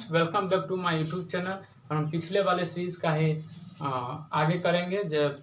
Friends, welcome back to my YouTube channel. हम पिछले वाले सीरीज का ही आगे करेंगे। जब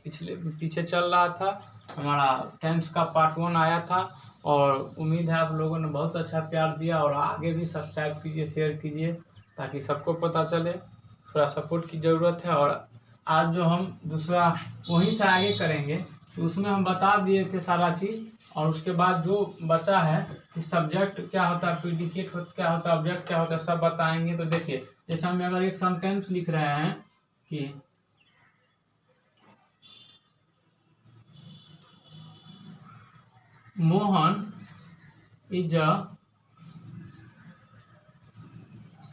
पीछे चल रहा था हमारा टेंस का पार्ट 1 आया था और उम्मीद है आप लोगों ने बहुत अच्छा प्यार दिया और आगे भी सब्सक्राइब कीजिए, शेयर कीजिए ताकि सबको पता चले। थोड़ा सपोर्ट की ज़रूरत है। और आज जो हम दूसरा वहीं से आगे करेंगे तो उसमें हम बता दिए थे सारा चीज़, और उसके बाद जो बचा है कि सब्जेक्ट क्या होता है, प्रीडिकेट क्या होता है, ऑब्जेक्ट क्या होता है, सब बताएंगे। तो देखिए, जैसे हम अगर एक सेंटेंस लिख रहे हैं कि Mohan is a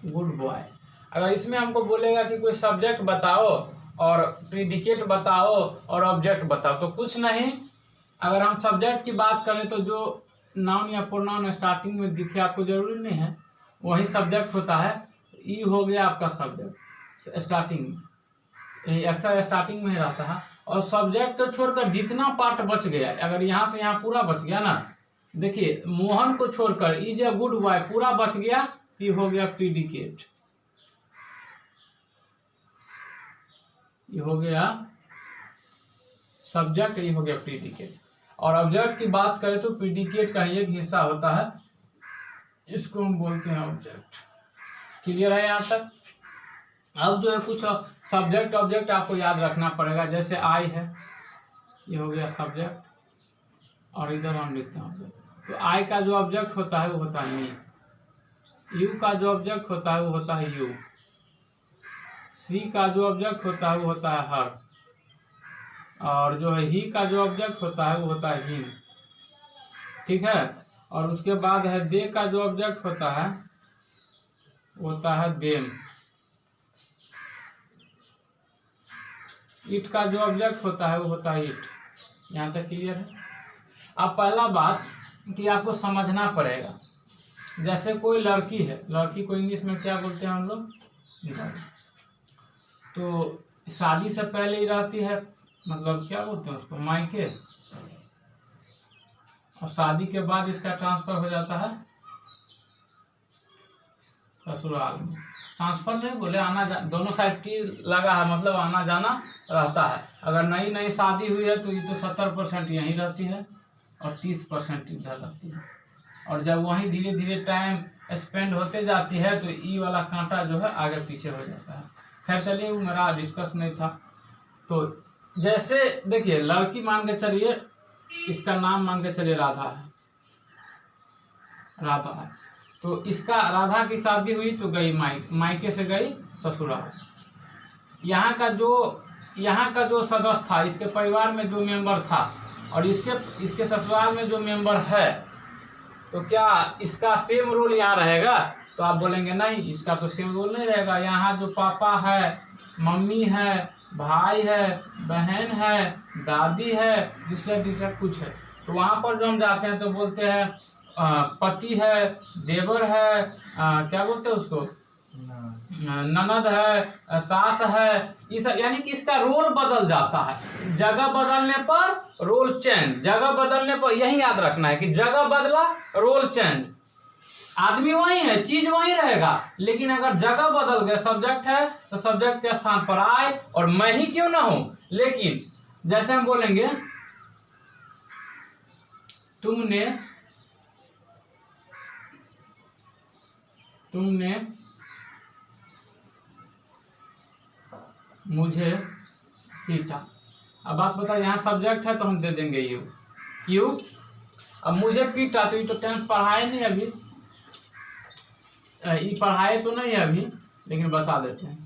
good boy, अगर इसमें हमको बोलेगा कि कोई सब्जेक्ट बताओ और प्रीडिकेट बताओ और ऑब्जेक्ट बताओ, तो कुछ नहीं। अगर हम सब्जेक्ट की बात करें तो जो नाउन या प्रोनाउन स्टार्टिंग में दिखे आपको जरूरी नहीं है, वही सब्जेक्ट होता है। ई हो गया आपका सब्जेक्ट स्टार्टिंग में, अक्सर स्टार्टिंग में ही रहता है। और सब्जेक्ट को छोड़कर जितना पार्ट बच गया, अगर यहाँ से यहाँ पूरा बच गया ना, देखिए मोहन को छोड़कर इज ए गुड बॉय पूरा बच गया, ये हो गया प्रीडिकेट, ये हो गया सब्जेक्ट, ये हो गया प्रीडिकेट। और ऑब्जेक्ट की बात करें तो प्रीडिकेट का एक हिस्सा होता है, इसको हम बोलते हैं ऑब्जेक्ट। क्लियर है यहाँ तक? अब जो है कुछ सब्जेक्ट ऑब्जेक्ट आपको याद रखना पड़ेगा। जैसे आई है, ये हो गया सब्जेक्ट, और इधर हम लिखते हैं ऑब्जेक्ट। तो आई का जो ऑब्जेक्ट होता है वो होता है मी। यू का जो ऑब्जेक्ट होता है वो होता है यू। सी का जो ऑब्जेक्ट होता है वो होता है हर। और जो है ही का जो ऑब्जेक्ट होता है वो होता है हिम। ठीक है। और उसके बाद है दे का जो ऑब्जेक्ट होता है वो होता है देम। इट का जो ऑब्जेक्ट होता है वो होता है इट। यहाँ तक क्लियर है? अब पहला बात कि आपको समझना पड़ेगा, जैसे कोई लड़की है, लड़की को इंग्लिश में क्या बोलते हैं हम लोग? तो शादी से पहले ही रहती है, मतलब क्या बोलते हैं उसको, मायके। और शादी के बाद इसका ट्रांसफर हो जाता है ससुराल में। ट्रांसफर नहीं बोले, आना दोनों साइड टी लगा है, मतलब आना जाना रहता है। अगर नई नई शादी हुई है तो ये तो 70% यहीं रहती है और 30% इधर रहती है। और जब वहीं धीरे धीरे टाइम स्पेंड होते जाती है तो ई वाला कांटा जो है आगे पीछे हो जाता है। खैर चलिए, वो मेरा डिस्कस नहीं था। तो जैसे देखिए, लड़की मान के चलिए, इसका नाम मान के चलिए राधा है, राधा है। तो इसका राधा की शादी हुई तो गई मायके से गई ससुराल। यहाँ का जो सदस्य था, इसके परिवार में जो मेंबर था और इसके ससुराल में जो मेंबर है, तो क्या इसका सेम रोल यहाँ रहेगा? तो आप बोलेंगे नहीं, इसका तो सेम रोल नहीं रहेगा। यहाँ जो पापा है, मम्मी है, भाई है, बहन है, दादी है, दूसरा कुछ है, तो वहाँ पर जो हम जाते हैं तो बोलते हैं पति है, देवर है, क्या बोलते हैं उसको, ननद है, सास है, इस यानी कि इसका रोल बदल जाता है। जगह बदलने पर रोल चेंज, जगह बदलने पर, यही याद रखना है कि जगह बदला रोल चेंज। आदमी वही है, चीज वही रहेगा, लेकिन अगर जगह बदल गए, सब्जेक्ट है तो सब्जेक्ट के स्थान पर आए, और मैं ही क्यों ना हूं, लेकिन जैसे हम बोलेंगे तुमने मुझे पीटा। अब बात बता, यहाँ सब्जेक्ट है तो हम दे देंगे यू। क्यों? अब मुझे पीटा तो ये तो टेंस पढ़ाए नहीं अभी, ये पढ़ाए तो नहीं अभी, लेकिन बता देते हैं।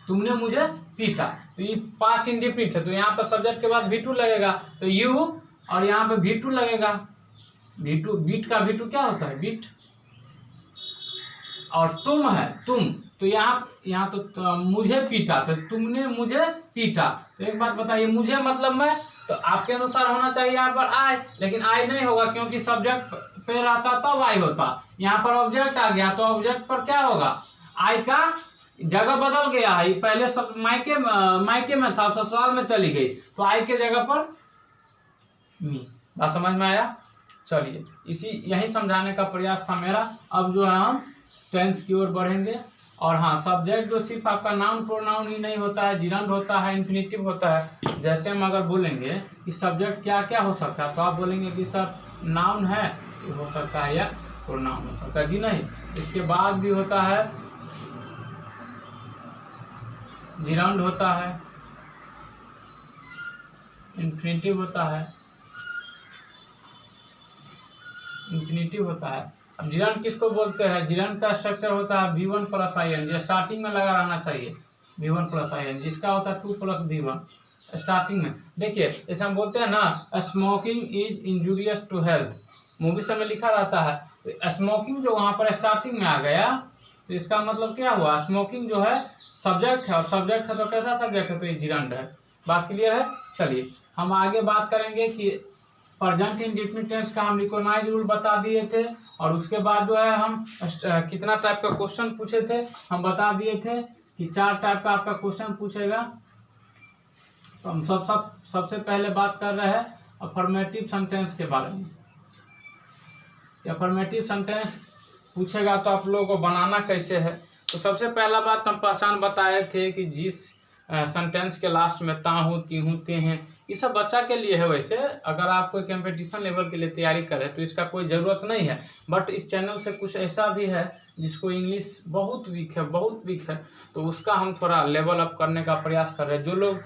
तुमने मुझे पीटा, तो ये पास्ट इंडेफिनिट है, तो यहाँ पर सब्जेक्ट के बाद V2 लगेगा, तो यू, और यहाँ पे V2 लगेगा। V2 बीट का V2 क्या होता है? बीट। और तुम है, तुम, तो यहाँ तो मुझे पीटा, तो तुमने मुझे पीटा। तो एक बात बताइए, मुझे मतलब मैं, तो आपके अनुसार होना चाहिए यहाँ पर आई, लेकिन आई नहीं होगा क्योंकि सब्जेक्ट पे रहता तब आई होता। यहाँ पर ऑब्जेक्ट आ गया तो ऑब्जेक्ट पर क्या होगा? आई का जगह बदल गया है, पहले सब मायके में था, ससुराल में चली गई, तो आई के जगह पर मी। बात समझ में आया? चलिए इसी यही समझाने का प्रयास था मेरा। अब जो है हम टेंस की ओर बढ़ेंगे। और हाँ, सब्जेक्ट जो सिर्फ आपका नाउन प्रोनाउन ही नहीं होता है, जिरंड होता है, इन्फिनिटिव होता है। जैसे हम अगर बोलेंगे कि सब्जेक्ट क्या क्या हो सकता है, तो आप बोलेंगे कि सर नाउन है तो हो सकता है या प्रोनाउन हो सकता है जी नहीं। इसके बाद भी होता है जिरंड होता है, इन्फिनिटिव होता है, इन्फिनिटिव होता है। अब जिरंड किसको बोलते हैं? जिरंड का स्ट्रक्चर होता है V1 प्लस IN, स्टार्टिंग में लगा रहना चाहिए V1 प्लस IN, जिसका होता है 2 प्लस V1 स्टार्टिंग में। देखिए जैसे हम बोलते हैं ना, smoking is injurious to health, movie सब में लिखा रहता है। तो स्मोकिंग जो वहाँ पर स्टार्टिंग में आ गया, तो इसका मतलब क्या हुआ? स्मोकिंग जो है सब्जेक्ट है, और सब्जेक्ट है तो कैसा सब्जेक्ट है? तो ये जिरंड है। बात क्लियर है? चलिए हम आगे बात करेंगे कि प्रेजेंट इंडेफिनिट टेंस का हम रिकॉग्नाइज रूल बता दिए थे, और उसके बाद जो है हम कितना टाइप का क्वेश्चन पूछे थे हम बता दिए थे कि 4 टाइप का आपका क्वेश्चन पूछेगा। तो हम सबसे पहले बात कर रहे हैं अफर्मेटिव सेंटेंस के बारे में। अफर्मेटिव सेंटेंस पूछेगा तो आप लोगों को बनाना कैसे है। तो सबसे पहला बात हम पहचान बताए थे कि जिस सेंटेंस के लास्ट में ता हूँ, ती हूँ, ते हैं, ये सब बच्चा के लिए है। वैसे अगर आप कोई कंपटीशन लेवल के लिए तैयारी करें तो इसका कोई ज़रूरत नहीं है, बट इस चैनल से कुछ ऐसा भी है जिसको इंग्लिश बहुत वीक है, तो उसका हम थोड़ा लेवल अप करने का प्रयास कर रहे हैं। जो लोग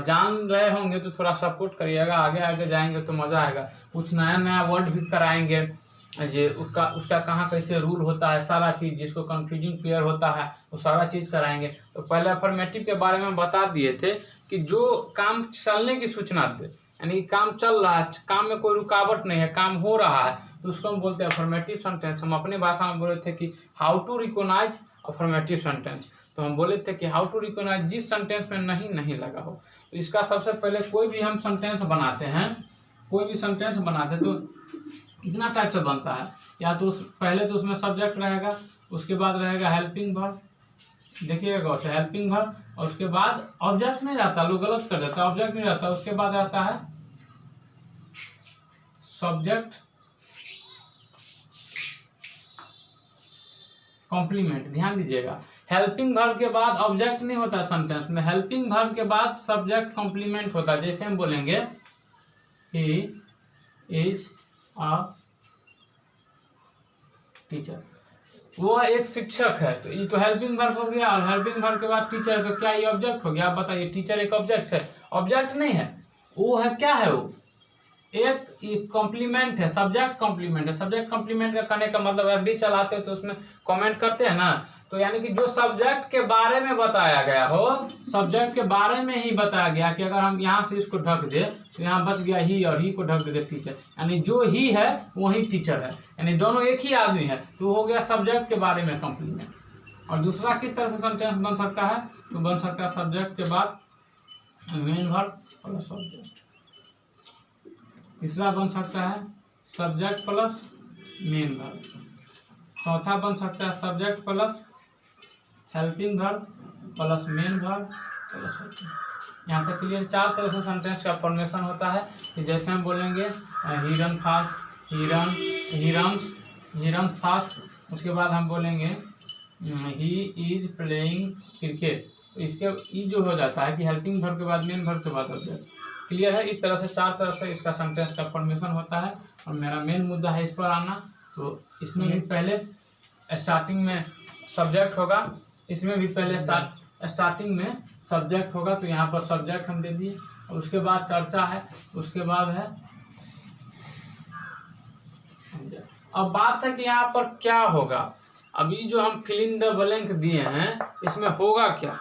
जान रहे होंगे तो थोड़ा सपोर्ट करिएगा, आगे आगे जाएंगे तो मज़ा आएगा। कुछ नया नया वर्ड भी कराएंगे, जे उसका कहाँ कैसे रूल होता है, सारा चीज़ जिसको कंफ्यूजिंग क्लियर होता है वो सारा चीज़ कराएंगे। तो पहले अफर्मेटिव के बारे में बता दिए थे कि जो काम चलने की सूचना दे, यानी काम चल रहा है, काम में कोई रुकावट नहीं है, काम हो रहा है, तो उसको हम बोलते हैं अफर्मेटिव सेंटेंस। हम अपने भाषा में बोले थे कि how to recognise affirmative sentence. तो हम बोले थे कि हाउ टू रिकॉग्नाइज जिस सेंटेंस में नहीं लगा हो। तो इसका सबसे पहले कोई भी हम सेंटेंस बनाते हैं, तो कितना टाइप से बनता है? या तो पहले तो उसमें सब्जेक्ट रहेगा, उसके बाद रहेगा हेल्पिंग वर्ब, देखिएगा गौर से, हेल्पिंग वर्ब, और उसके बाद ऑब्जेक्ट नहीं रहता, लोग गलत कर देता है, ऑब्जेक्ट नहीं रहता। उसके बाद रहता है सब्जेक्ट कॉम्प्लीमेंट। ध्यान दीजिएगा, हेल्पिंग वर्ब के बाद ऑब्जेक्ट नहीं होता सेंटेंस में, हेल्पिंग वर्ब के बाद सब्जेक्ट कॉम्प्लीमेंट होता है। जैसे हम बोलेंगे ही इज अ टीचर, वो एक शिक्षक है, तो ये तो हेल्पिंग वर्ब हो गया। और हेल्पिंग वर्ब के बाद टीचर है, तो क्या ये ऑब्जेक्ट हो गया? आप बताइए, टीचर एक ऑब्जेक्ट है? ऑब्जेक्ट नहीं है, वो है, क्या है? वो एक कॉम्प्लीमेंट है, सब्जेक्ट कॉम्प्लीमेंट है। सब्जेक्ट कॉम्प्लीमेंट का करने का मतलब FB चलाते हो तो उसमें कमेंट करते हैं ना, तो यानी कि जो सब्जेक्ट के बारे में बताया गया हो, सब्जेक्ट के बारे में ही बताया गया कि अगर हम यहाँ से इसको ढक दे तो यहाँ बच गया ही, और ही को ढक दे टीचर, यानी जो ही है वही टीचर है, यानी दोनों एक ही आदमी है, तो हो गया सब्जेक्ट के बारे में कॉम्प्लीमेंट। और दूसरा किस तरह से सेंटेंस बन सकता है? तो बन सकता है सब्जेक्ट के बाद मेन वर्ब प्लस सब्जेक्ट। तीसरा बन सकता है सब्जेक्ट प्लस मेन वर्ब। चौथा बन सकता है subject plus helping verb plus main verb plus subject. यहाँ तक क्लियर? 4 तरह से सेंटेंस का फॉर्मेशन होता है कि जैसे हम बोलेंगे ही रन फास्ट, ही रन फास्ट, उसके बाद हम बोलेंगे ही इज प्लेइंग क्रिकेट, तो इसके ई जो हो जाता है कि हेल्पिंग वर्ब के बाद मेन वर्ब के बाद ऑब्जेक्ट। क्लियर है? इस तरह से 4 तरह से इसका सेंटेंस का फॉर्मेशन होता है, और मेरा मेन मुद्दा है इस पर आना। तो इसमें भी पहले स्टार्टिंग में सब्जेक्ट होगा, इसमें भी पहले स्टार्टिंग में सब्जेक्ट होगा, तो यहाँ पर सब्जेक्ट हम दे दिए, और उसके बाद चर्चा है, उसके बाद है। अब बात है कि यहाँ पर क्या होगा। अभी जो हम फिल इन द ब्लैंक दिए हैं, इसमें होगा क्या?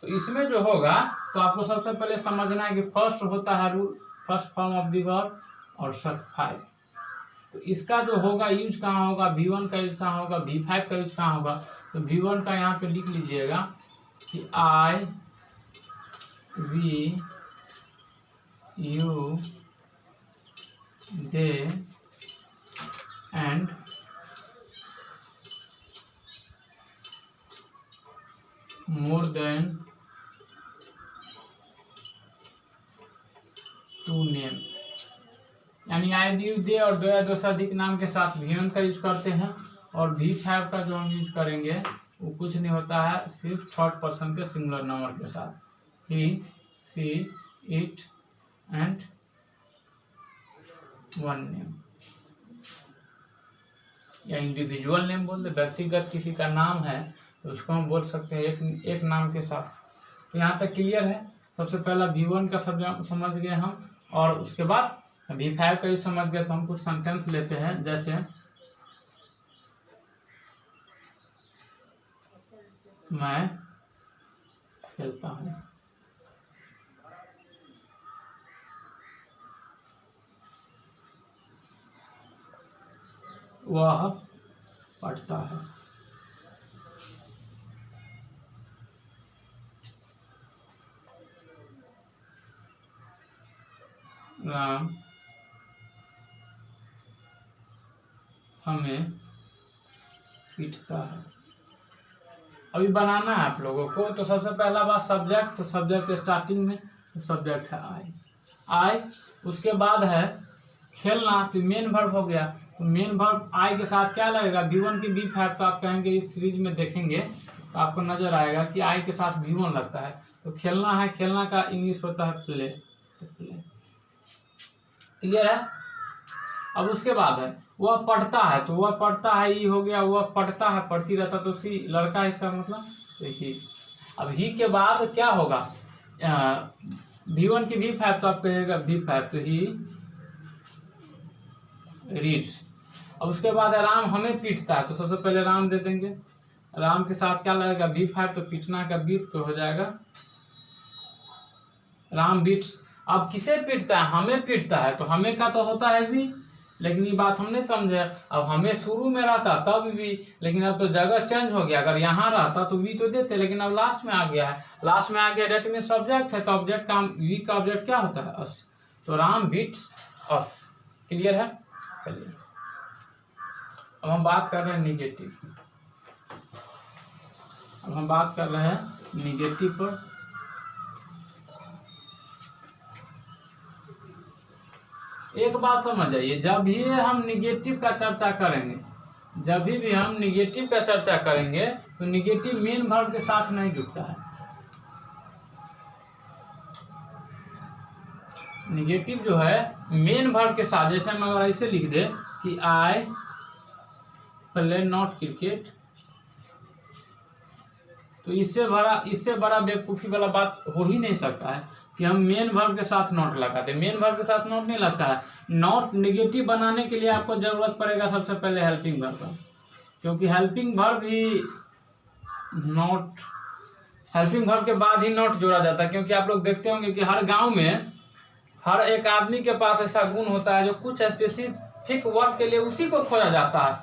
तो इसमें जो होगा, तो आपको सबसे पहले समझना है कि फर्स्ट होता है rule, first form of the verb और शर्ट 5। तो इसका जो होगा यूज कहाँ होगा? V1 का यूज कहाँ होगा? V5 का यूज कहाँ होगा? तो V1 का यहाँ पे लिख लीजिएगा कि I, we, you, they and more than 2 name, यानी आई दी दे और दो या दो से अधिक नाम के साथ V1 का यूज करते हैं। और V5 का जो हम यूज करेंगे वो कुछ नहीं होता है, सिर्फ थर्ड पर्सन के सिंगुलर नंबर के साथ, ही, सी, इट एंड वन नेम, या इंडिविजुअल नेम बोल दे, व्यक्तिगत किसी का नाम है तो उसको हम बोल सकते हैं एक नाम के साथ। तो यहाँ तक क्लियर है। सबसे पहला V1 का शब्द समझ गए हम, और उसके बाद V5 का भी समझ गए। तो हम कुछ सेंटेंस लेते हैं, जैसे मैं खेलता हूँ, वह पढ़ता है, राम हमें पीटता है। अभी बनाना है आप लोगों को। तो सबसे पहला बात सब्जेक्ट, तो सब्जेक्ट स्टार्टिंग में तो सब्जेक्ट है आई। उसके बाद है खेलना, तो मेन वर्ब हो गया। तो मेन वर्ब आई के साथ क्या लगेगा, V1 की V5। तो आप कहेंगे इस सीरीज में देखेंगे तो आपको नजर आएगा कि आई के साथ V1 लगता है। तो खेलना है, खेलना का इंग्लिश होता है प्ले। क्लियर है। अब उसके बाद है वह पढ़ता है, तो वह पढ़ता है ई हो गया, वह पढ़ता है पढ़ती रहता, तो सी लड़का, इसका मतलब तो ही। अब ही के बाद क्या होगा, V1 की V5। तो आप कहिएगा V5, तो ही रीड्स। अब उसके बाद है राम हमें पीटता है। तो सबसे पहले राम दे देंगे, राम के साथ क्या लगेगा V5। तो पीटना का बीट तो हो जाएगा राम बीट्स। अब किसे पीटता है, हमें पीटता है। तो हमें का तो होता है भी, लेकिन ये बात हमने समझे। अब हमें शुरू में रहता तब भी, लेकिन अब तो जगह चेंज हो गया। अगर यहाँ रहता तो वी तो देते, लेकिन अब लास्ट में आ गया है। लास्ट में आ गया, डेट में सब्जेक्ट है, तो ऑब्जेक्ट का वी का ऑब्जेक्ट क्या होता है, अस। तो राम बीट्स अस। क्लियर है। चलिए अब हम बात कर रहे हैं निगेटिव। अब हम बात कर रहे हैं निगेटिव पर। एक बात समझ आइए, जब भी हम निगेटिव का चर्चा करेंगे, जब भी हम निगेटिव का चर्चा करेंगे तो निगेटिव मेन वर्ब के साथ नहीं जुड़ता है। निगेटिव जो है मेन वर्ब के साथ, जैसे हम अगर ऐसे लिख दे कि आई प्ले नॉट क्रिकेट, तो इससे बड़ा बेवकूफ़ी वाला बात हो ही नहीं सकता है कि हम मेन वर्ब के साथ नॉट लगाते। मेन वर्ब के साथ नॉट नहीं लगता है। नॉट निगेटिव बनाने के लिए आपको जरूरत पड़ेगा सबसे पहले हेल्पिंग वर्ब का, क्योंकि helping verb he not, helping verb के बाद ही नॉट जोड़ा जाता है। क्योंकि आप लोग देखते होंगे कि हर गांव में हर एक आदमी के पास ऐसा गुण होता है जो कुछ स्पेसिफिक वर्क के लिए उसी को खोजा जाता है,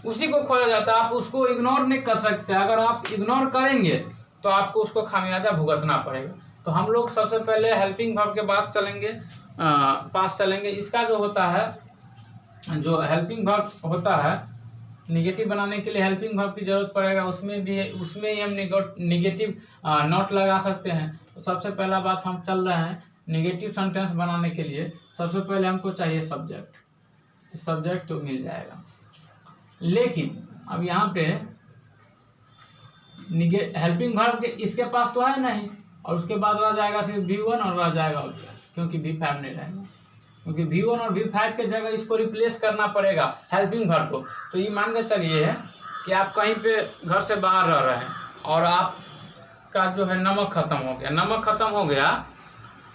उसी को खोजा जाता है। आप उसको इग्नोर नहीं कर सकते। अगर आप इग्नोर करेंगे तो आपको उसको खामियाजा भुगतना पड़ेगा। तो हम लोग सबसे पहले हेल्पिंग वर्ब के बाद चलेंगे, पास चलेंगे। इसका जो होता है, जो हेल्पिंग वर्ब होता है, निगेटिव बनाने के लिए हेल्पिंग वर्ब की जरूरत पड़ेगा। उसमें ही हम निगेटिव नॉट लगा सकते हैं। तो सबसे पहला बात हम चल रहे हैं निगेटिव सेंटेंस बनाने के लिए। सबसे पहले हमको चाहिए सब्जेक्ट। सब्जेक्ट तो मिल जाएगा, लेकिन अब यहाँ पे हेल्पिंग वर्ब के इसके पास तो है नहीं, और उसके बाद रह जाएगा सिर्फ V1 और रह जाएगा ऑब्जेक्ट, क्योंकि V5 नहीं रहेगा। क्योंकि V1 और V5 के जगह इसको रिप्लेस करना पड़ेगा हेल्पिंग वर्ब को। तो ये मान के चलिए कि आप कहीं पे घर से बाहर रह रहे हैं और आपका जो है नमक खत्म हो गया। नमक खत्म हो गया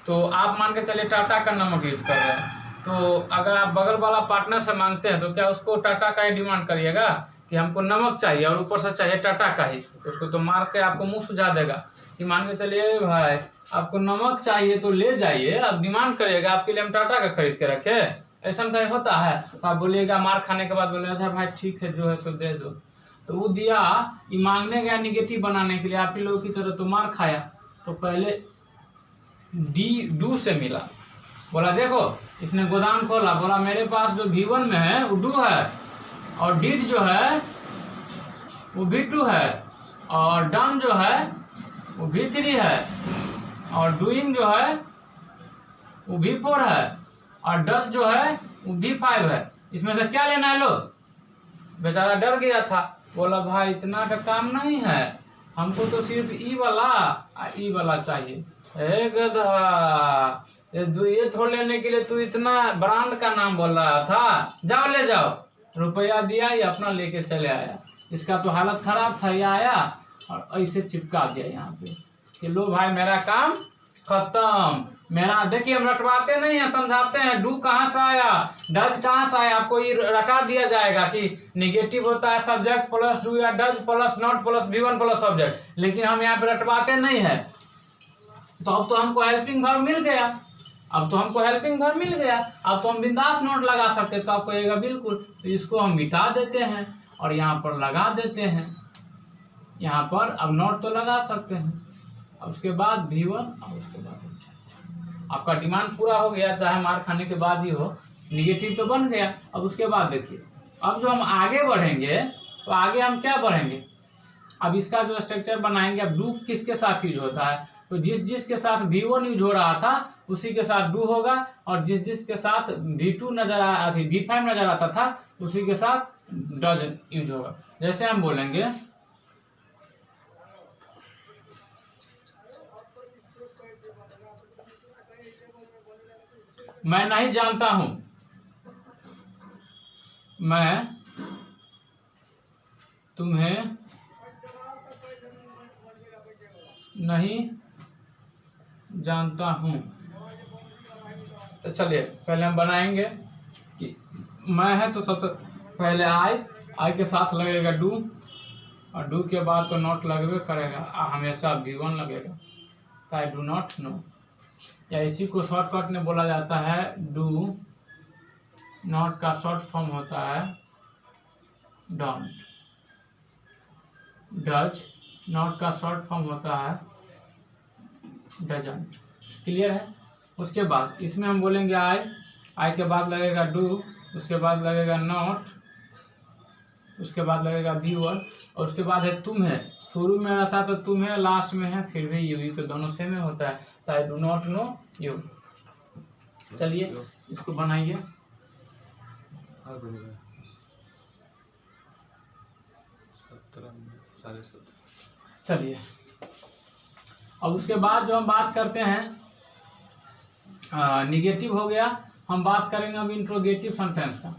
तो आप मान के चलिए टाटा का नमक यूज कर रहे हैं। तो अगर आप बगल वाला पार्टनर से मांगते हैं तो क्या उसको टाटा का ही डिमांड करिएगा कि हमको नमक चाहिए और ऊपर से चाहिए टाटा का ही? उसको तो मार के आपको मुंह सुझा देगा कि मान के चलिए भाई आपको नमक चाहिए तो ले जाइए, अब डिमांड करिएगा आपके लिए हम टाटा का खरीद के रखे, ऐसा कहीं होता है? तो आप बोलिएगा, मार खाने के बाद बोलिएगा अच्छा भाई ठीक है जो है सो दे दो। तो वो दिया, ये मांगने गया निगेटिव बनाने के लिए, आप ही लोगों की तरह तो मार खाया। तो पहले डू से मिला, बोला देखो इसने गोदाम खोला, बोला मेरे पास जो V1 में है वो डू है, और डिड जो है वो V2 है, और डन जो है वो V3 है, और डूइंग जो है वो V4 है, और डज जो है वो B5 है। इसमें से क्या लेना है लो। बेचारा डर गया था, बोला भाई इतना का काम नहीं है, हमको तो सिर्फ ई वाला चाहिए। गधा, ये थोड़ लेने के लिए तू इतना ब्रांड का नाम बोल रहा था, जाओ ले जाओ। रुपया दिया, ये अपना लेके चले आया। इसका तो हालत खराब था, ये आया और ऐसे चिपका दिया यहाँ पे कि लो भाई मेरा काम खत्म। मेरा देखिए, हम रटवाते नहीं है, समझाते हैं। डू कहाँ से आया, डज कहाँ से आया, आपको ये रटा दिया जाएगा कि निगेटिव होता है सब्जेक्ट प्लस डू या does plus not plus V1 plus subject, लेकिन हम यहाँ पे रटवाते नहीं है। तो अब तो हमको हेल्पिंग वर्ब मिल गया, अब तो हम बिंदास नोट लगा सकते। तो आपको कहेगा बिल्कुल, तो इसको हम मिटा देते हैं और यहाँ पर लगा देते हैं। यहाँ पर अब नोट तो लगा सकते हैं, अब उसके बाद V1 और उसके बाद आपका डिमांड पूरा हो गया, चाहे मार खाने के बाद ही हो, निगेटिव तो बन गया। अब उसके बाद देखिए, अब जो हम आगे बढ़ेंगे तो आगे हम क्या बढ़ेंगे, अब इसका जो स्ट्रक्चर बनाएंगे। अब डू किसके साथ यूज होता है, तो जिसके साथ V1 यूज हो रहा था उसी के साथ डू होगा, और जिसके साथ V2 नजर आ थी V5 नजर आता था उसी के साथ डज यूज होगा। जैसे हम बोलेंगे मैं नहीं जानता हूं, मैं तुम्हें नहीं जानता हूं। तो चलिए पहले हम बनाएंगे कि मैं है, तो सबसे पहले आई के साथ लगेगा डू, और डू के बाद तो नॉट लगेगा करेगा, हमेशा V1 लगेगा। तो आई डू नॉट नो, या इसी को शॉर्टकट में बोला जाता है डू। नॉट का शॉर्ट फॉर्म होता है डोंट। डज नॉट का शॉर्ट फॉर्म होता है डजंट। क्लियर है। उसके बाद इसमें हम बोलेंगे आई के बाद लगेगा डू, उसके बाद लगेगा नॉट, उसके बाद लगेगा V1, और उसके बाद है तुम है। शुरू में रहता तो तुम है, लास्ट में है फिर भी यू, तो दोनों सेम में होता है। तो I do not know you. चलिए इसको बनाइए। चलिए अब उसके बाद जो हम बात करते हैं, निगेटिव हो गया, हम बात करेंगे अब इंट्रोगेटिव सेंटेंस का।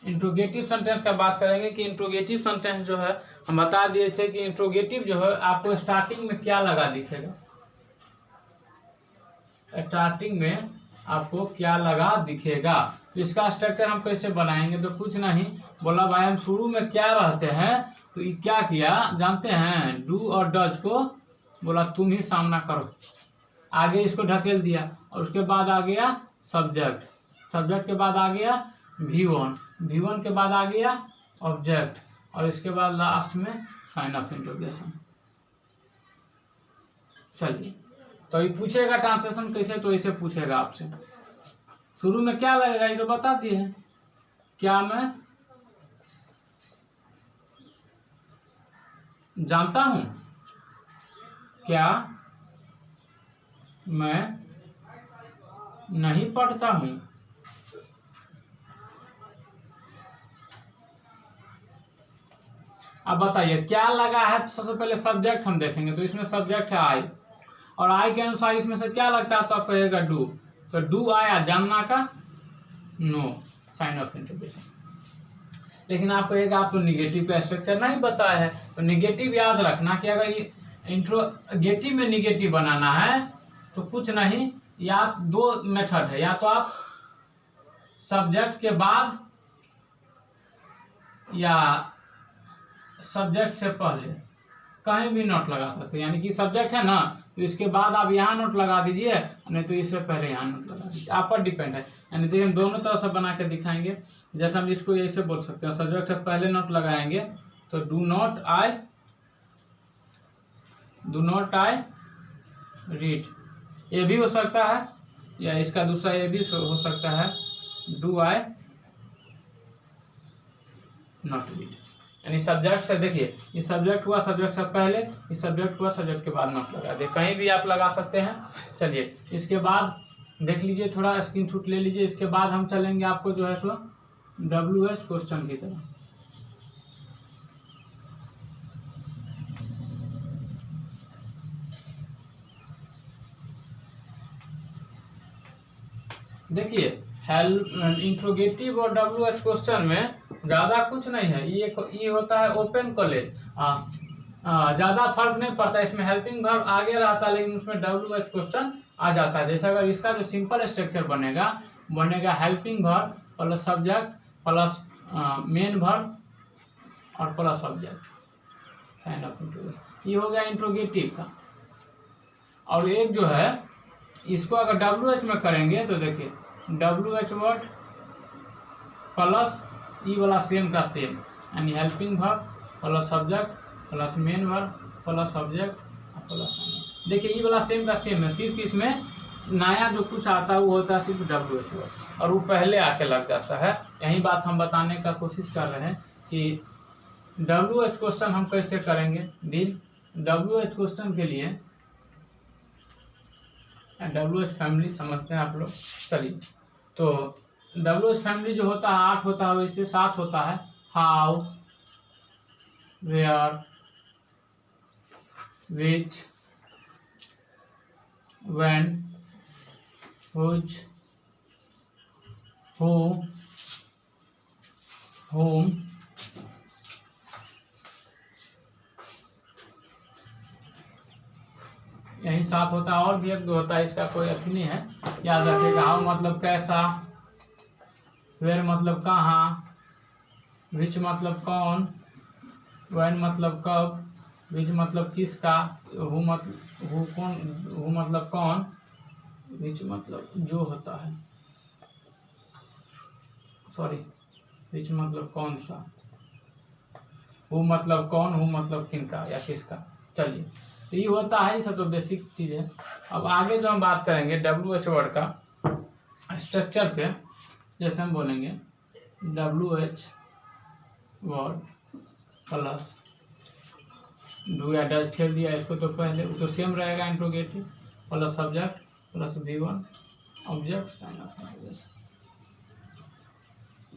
इंट्रोगेटिव सेंटेंस का बात करेंगे कि इंट्रोगेटिव सेंटेंस जो है, हम बता दिए थे कि इंट्रोगेटिव जो है आपको स्टार्टिंग में क्या लगा दिखेगा। स्टार्टिंग में आपको क्या लगा दिखेगा, तो इसका स्ट्रक्चर हम कैसे बनाएंगे। तो कुछ नहीं, बोला भाई हम शुरू में क्या रहते हैं, तो ये क्या किया जानते हैं, डू और डज को बोला तुम ही सामना करो, आगे इसको ढकेल दिया, और उसके बाद आ गया सब्जेक्ट, सब्जेक्ट के बाद आ गया V1 के बाद आ गया ऑब्जेक्ट, और इसके बाद लास्ट में साइन ऑफ इंट्रोगेशन। चलिए तो ये पूछेगा ट्रांसलेशन कैसे, तो इसे पूछेगा आपसे शुरू में क्या लगेगा, ये तो बता दिए हैं। क्या मैं जानता हूं, क्या मैं नहीं पढ़ता हूं। अब बताइए क्या लगा है, तो सबसे पहले सब्जेक्ट हम देखेंगे। तो इसमें सब्जेक्ट है आई, और आई के अनुसार इसमें से क्या लगता है, तो आप कहेगा डू। तो डू आया जानना का, नो साइन ऑफ इंट्रोगेशन। लेकिन आप कहेगा आप तो निगेटिव का स्ट्रक्चर नहीं बताया है, तो निगेटिव याद रखना कि अगर ये इंट्रोगेटिव में निगेटिव बनाना है तो कुछ नहीं, या दो मेथड है, या तो आप सब्जेक्ट के बाद या सब्जेक्ट से पहले कहीं भी नोट लगा सकते हैं। यानी कि सब्जेक्ट है ना, तो इसके बाद आप यहाँ नोट लगा दीजिए, नहीं तो इससे पहले यहाँ नोट लगा दीजिए, आप पर डिपेंड है। यानी देखिए हम दोनों तरह से बना के दिखाएंगे। जैसे हम इसको ऐसे बोल सकते हैं, सब्जेक्ट है पहले नोट लगाएंगे तो डू नॉट आई रीड, ये भी हो सकता है, या इसका दूसरा ये भी हो सकता है, डू आई नॉट रीड। यानी सब्जेक्ट से देखिए, ये सब्जेक्ट हुआ, सब्जेक्ट से पहले, ये सब्जेक्ट हुआ, सब्जेक्ट के बाद नोट लगा दे, कहीं भी आप लगा सकते हैं। चलिए इसके बाद देख लीजिए, थोड़ा स्क्रीनशॉट ले लीजिए। इसके बाद हम चलेंगे आपको जो है सो WH क्वेश्चन की तरफ। देखिए इंट्रोगेटिव और WH क्वेश्चन में ज़्यादा कुछ नहीं है। ये होता है ओपन कॉलेज, ज़्यादा फर्क नहीं पड़ता। इसमें हेल्पिंग वर्ब आगे रहता है, लेकिन उसमें WH क्वेश्चन आ जाता है। जैसे अगर इसका जो सिंपल स्ट्रक्चर बनेगा helping verb plus subject plus main verb और plus subject kind of interrogative, ये हो गया इंट्रोगेटिव का। और एक जो है इसको अगर WH में करेंगे तो देखिए WH वर्ड प्लस ई वाला सेम का सेम, यानी helping verb plus subject plus main verb plus subject plus. देखिए ई वाला सेम का सेम है, सिर्फ इसमें नया जो कुछ आता है वो होता है सिर्फ WH वर्ड, और वो पहले आके लग जाता है। यही बात हम बताने का कोशिश कर रहे हैं कि WH क्वेश्चन हम कैसे करेंगे डील। WH क्वेश्चन के लिए WH फैमिली समझते हैं आप लोग। चलिए तो WH फैमिली जो होता है 8 होता है, वैसे 7 होता है। How, where, which, when, which, who, whom, यही 7 होता है। और भी एक दो होता है, इसका कोई अथी नहीं है, याद रखिएगा। हाउ मतलब कैसा, वेयर मतलब कहाँ, विच मतलब कौन, व्हेन मतलब कब, विच मतलब किसका, हु मतलब कौन, विच मतलब जो होता है, सॉरी विच मतलब कौन सा, हु मतलब कौन, हु मतलब किनका या किसका। चलिए तो ये होता है, ये सब तो बेसिक चीज़ है। अब आगे जो हम बात करेंगे WH वर्ड का स्ट्रक्चर पे, जैसे हम बोलेंगे WH वर्ड प्लस डू या डज खेल दिया इसको, तो पहले वो तो सेम रहेगा interrogative plus subject plus V1 object sign of.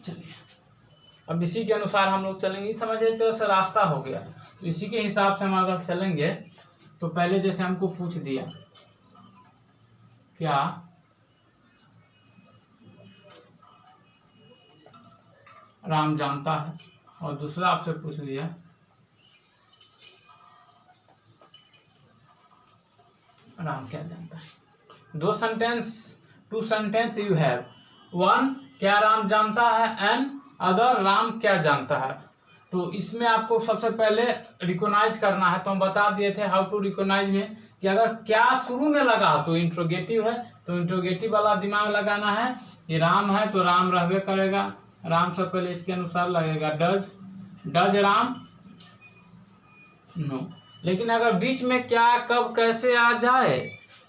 चलिए अब इसी के अनुसार हम लोग चलेंगे, समझिए तो से रास्ता हो गया। तो इसी के हिसाब से हम अगर चलेंगे तो पहले जैसे हमको पूछ दिया क्या राम जानता है, और दूसरा आपसे पूछ दिया राम क्या जानता है। Two sentence you have, one क्या राम जानता है एंड अदर राम क्या जानता है। तो इसमें आपको सबसे पहले रिकॉग्नाइज करना है। तो हम बता दिए थे हाउ टू रिकॉग्नाइज में कि अगर क्या शुरू में लगा तो इंट्रोगेटिव है, तो इंट्रोगेटिव वाला दिमाग लगाना है। ये राम है तो राम रहबे करेगा, राम से पहले इसके अनुसार लगेगा डज राम नो। लेकिन अगर बीच में क्या कब कैसे आ जाए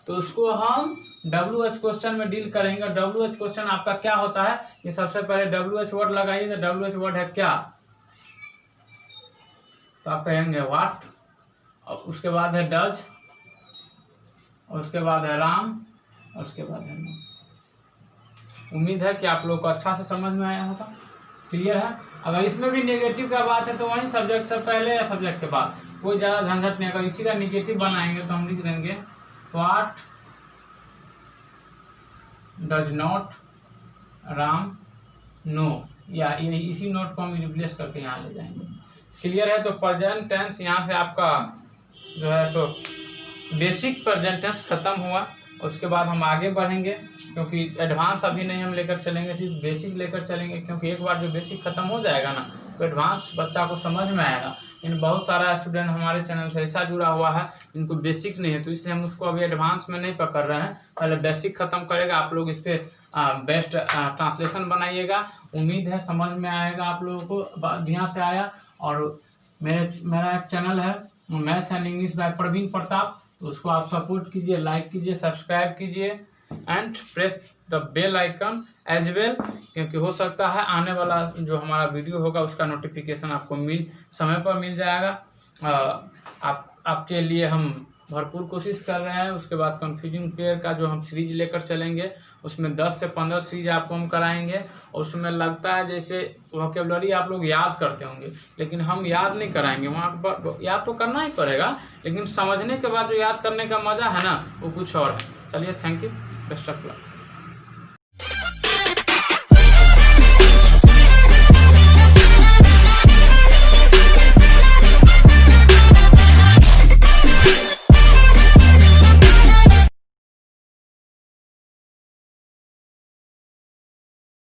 तो उसको हम WH क्वेश्चन में डील करेंगे। WH क्वेश्चन आपका क्या होता है कि सबसे पहले WH वर्ड लगाइए, तो WH वर्ड है क्या, तो आप कहेंगे व्हाट, और उसके बाद है डज, और उसके बाद है राम, और उसके बाद है नो। उम्मीद है कि आप लोग को अच्छा से समझ में आया होगा, क्लियर है। अगर इसमें भी नेगेटिव का बात है तो वहीं सब्जेक्ट से पहले या सब्जेक्ट के बाद, कोई ज़्यादा झंझट नहीं। अगर इसी का नेगेटिव बनाएंगे तो हम लिख देंगे what does not Ram know, या इसी नोट को हम रिप्लेस करके यहाँ ले जाएंगे। क्लियर है। तो प्रेजेंट टेंस यहाँ से आपका जो है सो बेसिक प्रेजेंट टेंस खत्म हुआ। उसके बाद हम आगे बढ़ेंगे, क्योंकि एडवांस अभी नहीं हम लेकर चलेंगे, सिर्फ बेसिक लेकर चलेंगे। क्योंकि एक बार जो बेसिक खत्म हो जाएगा ना तो एडवांस बच्चा को समझ में आएगा। इन बहुत सारा स्टूडेंट हमारे चैनल से ऐसा जुड़ा हुआ है इनको बेसिक नहीं है, तो इसलिए हम उसको अभी एडवांस में नहीं पकड़ रहे हैं। पहले बेसिक खत्म करेगा, आप लोग इस पर बेस्ट ट्रांसलेशन बनाइएगा। उम्मीद है समझ में आएगा आप लोगों को, ध्यान से आया। और मेरा एक चैनल है maths and English by Praveen Pratap, तो उसको आप सपोर्ट कीजिए, लाइक कीजिए, सब्सक्राइब कीजिए and press the bell icon as well, क्योंकि हो सकता है आने वाला जो हमारा वीडियो होगा उसका नोटिफिकेशन आपको समय पर मिल जाएगा। आपके लिए हम भरपूर कोशिश कर रहे हैं। उसके बाद कन्फ्यूजिंग पेयर का जो हम सीरीज लेकर चलेंगे उसमें 10 से 15 सीरीज आपको हम कराएंगे। और उसमें लगता है जैसे वोकेबलरी आप लोग याद करते होंगे, लेकिन हम याद नहीं कराएंगे, वहाँ पर याद तो करना ही पड़ेगा, लेकिन समझने के बाद जो याद करने का मज़ा है ना वो कुछ और है। चलिए, thank you, best of luck.